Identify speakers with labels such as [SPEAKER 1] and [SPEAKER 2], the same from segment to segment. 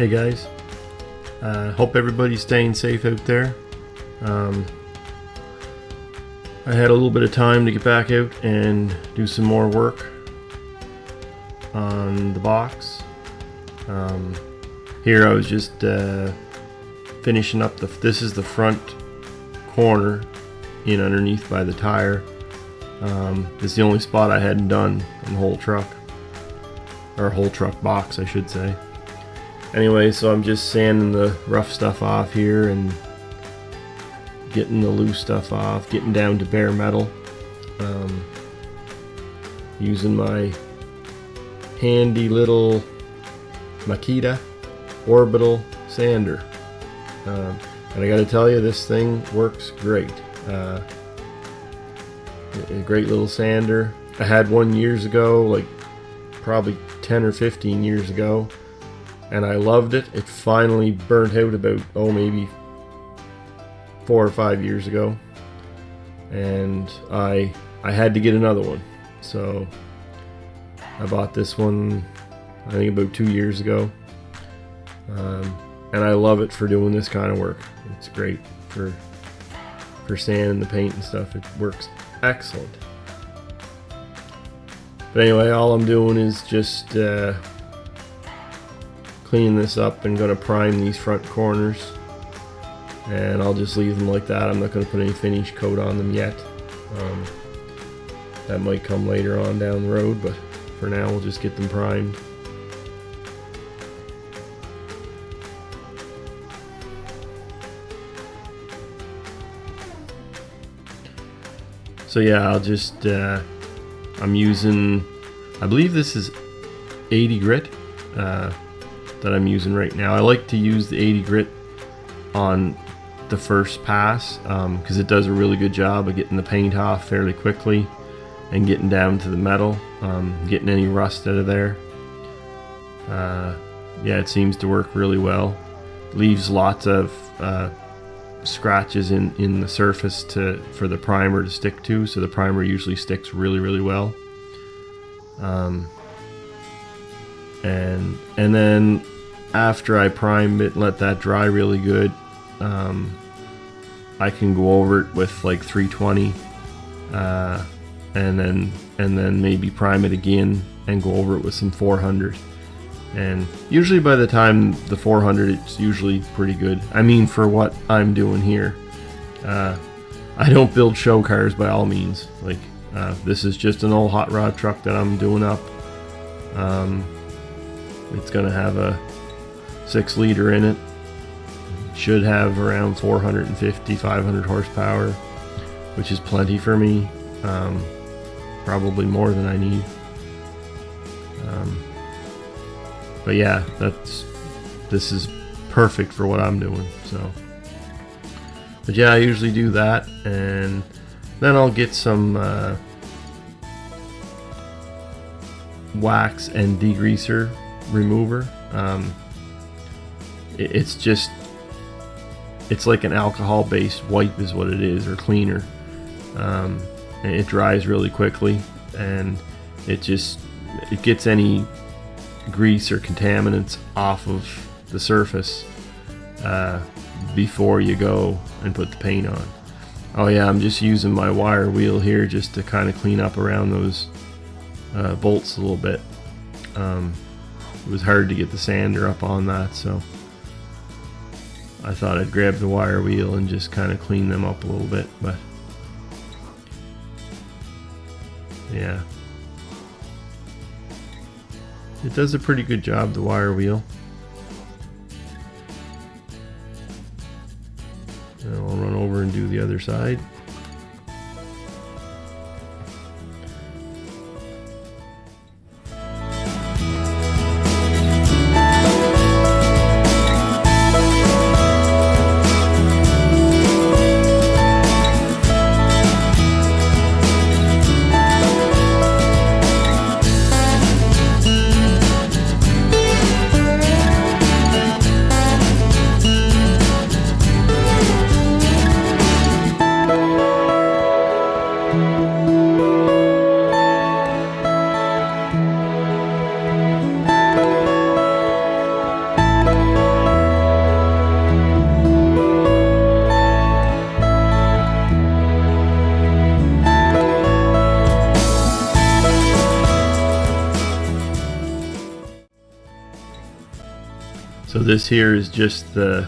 [SPEAKER 1] Hey guys, hope everybody's staying safe out there. I had a little bit of time to get back out and do some more work on the box. Here I was just finishing up this is the front corner in underneath by the tire. It's the only spot I hadn't done on the whole truck, or whole truck box I should say. Anyway, so I'm just sanding the rough stuff off here and getting the loose stuff off, getting down to bare metal, using my handy little Makita orbital sander, and I gotta tell you, this thing works great. A great little sander. I had one years ago, like probably 10 or 15 years ago, and I loved it. It finally burnt out about, maybe 4 or 5 years ago, and I had to get another one. So I bought this one, I think about 2 years ago, and I love it for doing this kind of work. It's great for sanding the paint and stuff. It works excellent. But anyway, all I'm doing is just cleaning this up and gonna prime these front corners, and I'll just leave them like that. I'm not gonna put any finish coat on them yet. That might come later on down the road, but for now we'll just get them primed. So yeah, I'll just I'm using, I believe this is 80 grit that I'm using right now. I like to use the 80 grit on the first pass because it does a really good job of getting the paint off fairly quickly and getting down to the metal, getting any rust out of there. Yeah, it seems to work really well. Leaves lots of scratches in the surface for the primer to stick to, so the primer usually sticks really well. And then after I prime it and let that dry really good, I can go over it with like 320, and then maybe prime it again and go over it with some 400. And usually by the time the 400, it's usually pretty good. I mean, for what I'm doing here. I don't build show cars by all means. Like, this is just an old hot rod truck that I'm doing up. It's gonna have a 6-liter in it. Should have around 450-500 horsepower, which is plenty for me. Probably more than I need. But yeah, this is perfect for what I'm doing. So, but yeah, I usually do that, and then I'll get some wax and degreaser remover. It's like an alcohol-based wipe is what it is, or cleaner. It dries really quickly, and it gets any grease or contaminants off of the surface before you go and put the paint on. Oh yeah, I'm just using my wire wheel here just to kind of clean up around those bolts a little bit. It was hard to get the sander up on that, so I thought I'd grab the wire wheel and just kind of clean them up a little bit. But yeah, it does a pretty good job, the wire wheel. And I'll run over and do the other side. this here is just the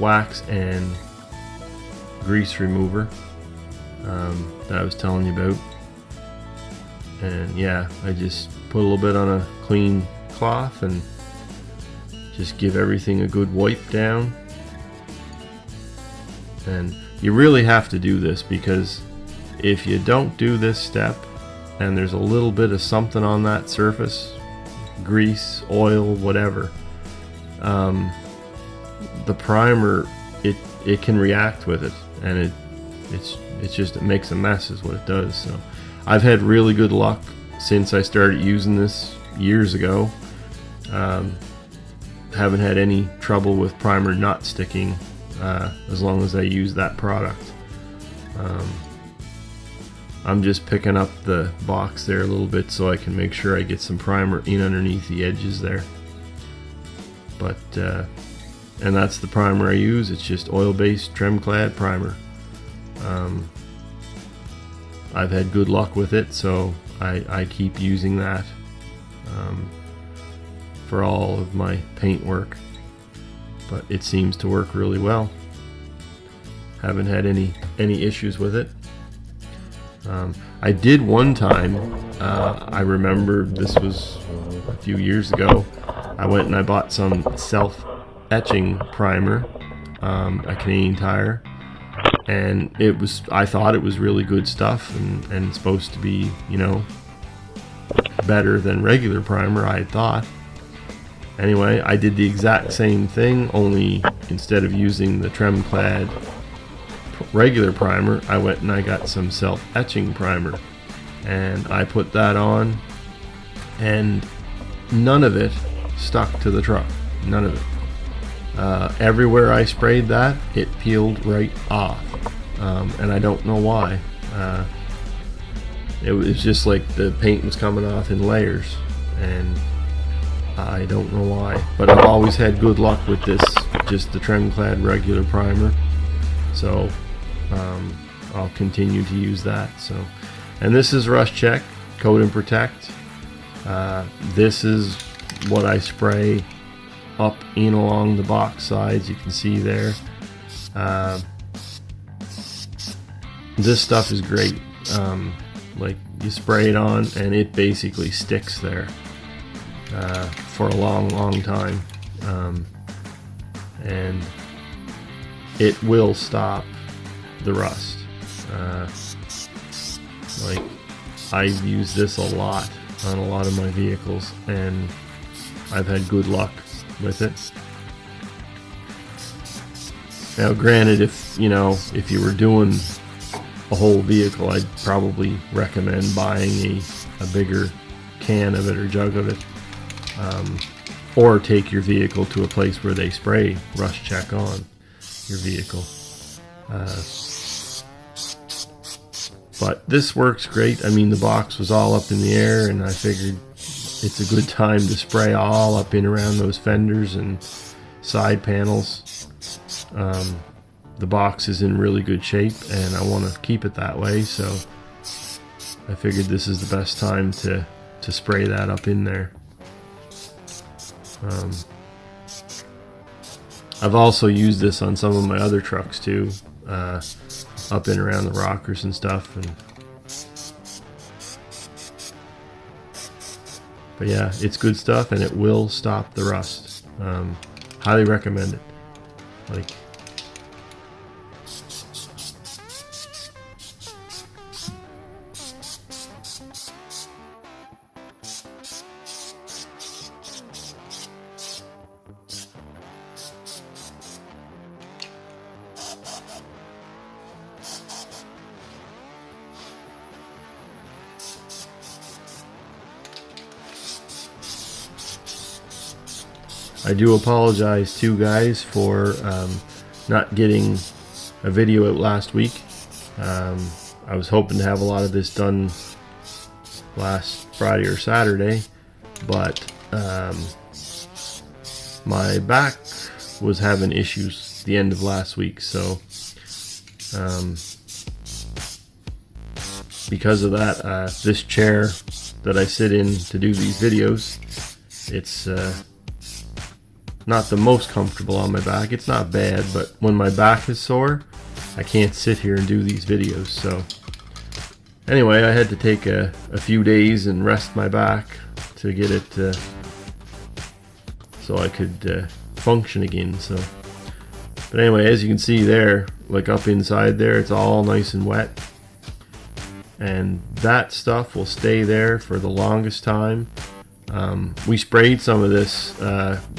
[SPEAKER 1] wax and grease remover that I was telling you about. And yeah, I just put a little bit on a clean cloth and just give everything a good wipe down. And you really have to do this, because if you don't do this step and there's a little bit of something on that surface, grease, oil, whatever, the primer, it can react with it, and it makes a mess is what it does. So I've had really good luck since I started using this years ago. Haven't had any trouble with primer not sticking as long as I use that product. I'm just picking up the box there a little bit so I can make sure I get some primer in underneath the edges there. But and that's the primer I use. It's just oil-based Tremclad primer. I've had good luck with it, so I keep using that for all of my paint work. But it seems to work really well. Haven't had any issues with it. I did one time, I remember this was a few years ago, I went and I bought some self-etching primer, a Canadian Tire, and I thought it was really good stuff, and supposed to be, you know, better than regular primer, I thought. Anyway, I did the exact same thing, only instead of using the Tremclad regular primer, I went and I got some self-etching primer, and I put that on, and none of it stuck to the truck. None of it. Everywhere I sprayed that, it peeled right off, and I don't know why. It was just like the paint was coming off in layers, and I don't know why. But I've always had good luck with this, just the Tremclad regular primer. So I'll continue to use that. So, and this is Rust Check, Coat and Protect. This is what I spray up in along the box sides. You can see there. This stuff is great. Like, you spray it on and it basically sticks there for a long time, and it will stop the rust. Like, I've used this a lot on a lot of my vehicles, and I've had good luck with it. Now granted, if you were doing a whole vehicle, I'd probably recommend buying a bigger can of it or jug of it, or take your vehicle to a place where they spray Rust Check on your vehicle. But this works great. I mean, the box was all up in the air, and I figured it's a good time to spray all up in around those fenders and side panels. The box is in really good shape, and I want to keep it that way, so I figured this is the best time to spray that up in there. I've also used this on some of my other trucks too, up and around the rockers and stuff. But yeah, it's good stuff, and it will stop the rust. Highly recommend it. Like, I do apologize too, guys, for not getting a video out last week. I was hoping to have a lot of this done last Friday or Saturday, but my back was having issues the end of last week, so because of that, this chair that I sit in to do these videos, it's not the most comfortable on my back. It's not bad, but when my back is sore, I can't sit here and do these videos. So anyway, I had to take a few days and rest my back to get it so I could function again. So, but anyway, as you can see there, like up inside there, it's all nice and wet, and that stuff will stay there for the longest time. We sprayed some of this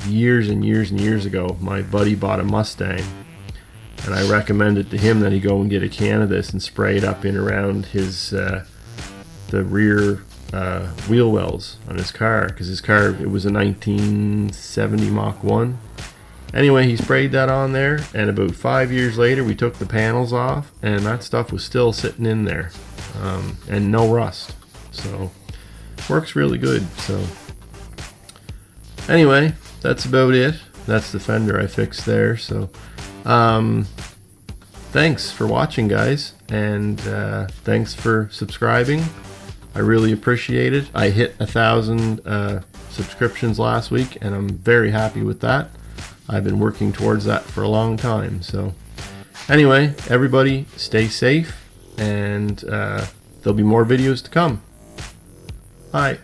[SPEAKER 1] years and years and years ago. My buddy bought a Mustang, and I recommended to him that he go and get a can of this and spray it up in around his the rear wheel wells on his car, because his car, it was a 1970 Mach 1. Anyway, he sprayed that on there, and about 5 years later we took the panels off, and that stuff was still sitting in there, and no rust. So works really good. So anyway, that's about it. That's the fender I fixed there. So thanks for watching, guys, and thanks for subscribing. I really appreciate it. I hit 1,000 subscriptions last week, and I'm very happy with that. I've been working towards that for a long time. So anyway, everybody stay safe, and there'll be more videos to come. Bye.